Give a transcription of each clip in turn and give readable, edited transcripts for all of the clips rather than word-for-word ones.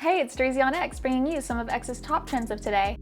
Hey, it's STREEZYonX bringing you some of X's top trends of today.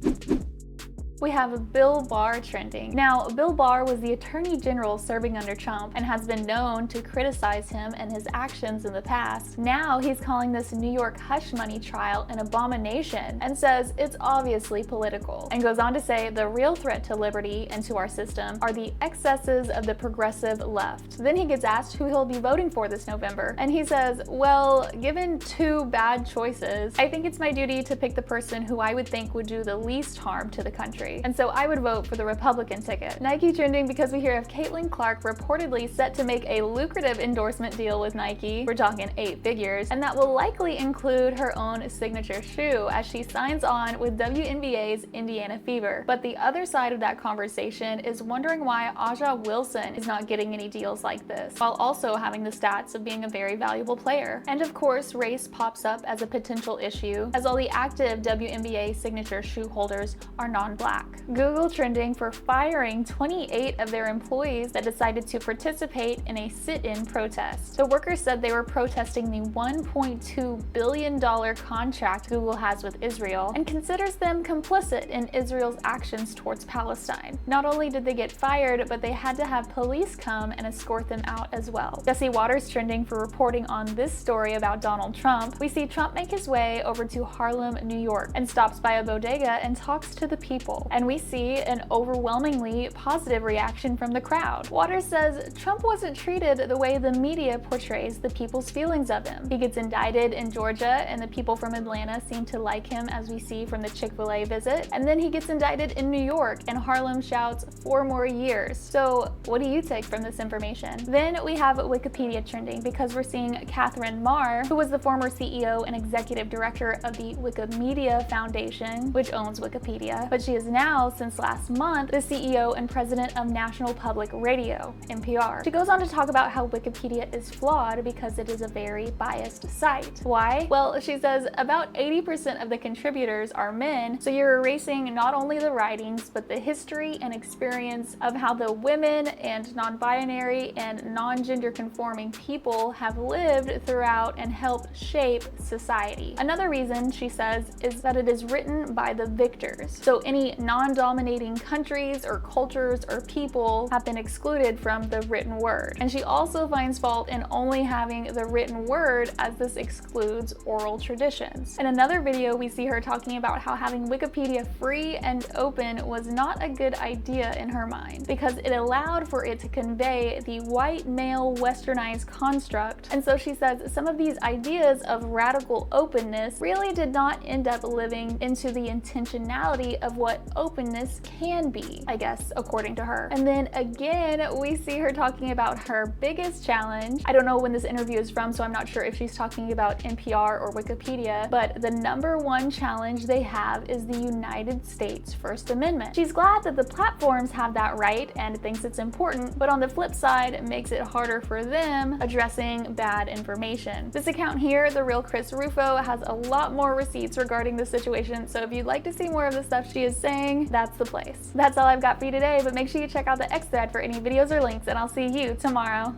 We have Bill Barr trending. Now, Bill Barr was the Attorney General serving under Trump and has been known to criticize him and his actions in the past. Now he's calling this New York hush money trial an abomination and says it's obviously political, and goes on to say the real threat to liberty and to our system are the excesses of the progressive left. Then he gets asked who he'll be voting for this November, and he says, well, given two bad choices, I think it's my duty to pick the person who I would think would do the least harm to the country. And so I would vote for the Republican ticket. Nike trending because we hear of Caitlin Clark reportedly set to make a lucrative endorsement deal with Nike. We're talking 8 figures, and that will likely include her own signature shoe as she signs on with WNBA's Indiana Fever. But the other side of that conversation is wondering why Aja Wilson is not getting any deals like this, while also having the stats of being a very valuable player. And of course, race pops up as a potential issue, as all the active WNBA signature shoe holders are non-black. Google trending for firing 28 of their employees that decided to participate in a sit-in protest. The workers said they were protesting the $1.2 billion contract Google has with Israel and considers them complicit in Israel's actions towards Palestine. Not only did they get fired, but they had to have police come and escort them out as well. Jesse Waters trending for reporting on this story about Donald Trump. We see Trump make his way over to Harlem, New York, and stops by a bodega and talks to the people. And we see an overwhelmingly positive reaction from the crowd. Waters says Trump wasn't treated the way the media portrays the people's feelings of him. He gets indicted in Georgia, and the people from Atlanta seem to like him, as we see from the Chick-fil-A visit. And then he gets indicted in New York, and Harlem shouts 4 more years. So what do you take from this information? Then we have Wikipedia trending because we're seeing Katherine Maher, who was the former CEO and executive director of the Wikimedia Foundation, which owns Wikipedia, but she is now, since last month, the CEO and president of National Public Radio, NPR. She goes on to talk about how Wikipedia is flawed because it is a very biased site. Why? Well, she says about 80% of the contributors are men, so you're erasing not only the writings, but the history and experience of how the women and non-binary and non-gender conforming people have lived throughout and helped shape society. Another reason, she says, is that it is written by the victors. So any non-dominating countries or cultures or people have been excluded from the written word. And she also finds fault in only having the written word, as this excludes oral traditions. In another video, we see her talking about how having Wikipedia free and open was not a good idea in her mind, because it allowed for it to convey the white male westernized construct. And so she says some of these ideas of radical openness really did not end up living into the intentionality of what openness can be, I guess, according to her. And then again, we see her talking about her biggest challenge. I don't know when this interview is from, so I'm not sure if she's talking about NPR or Wikipedia, but the #1 challenge they have is the United States First Amendment. She's glad that the platforms have that right and thinks it's important, but on the flip side, it makes it harder for them addressing bad information. This account here, The Real Chris Rufo, has a lot more receipts regarding the situation, so if you'd like to see more of the stuff she is saying, that's the place. That's all I've got for you today, but make sure you check out the X thread for any videos or links, and I'll see you tomorrow.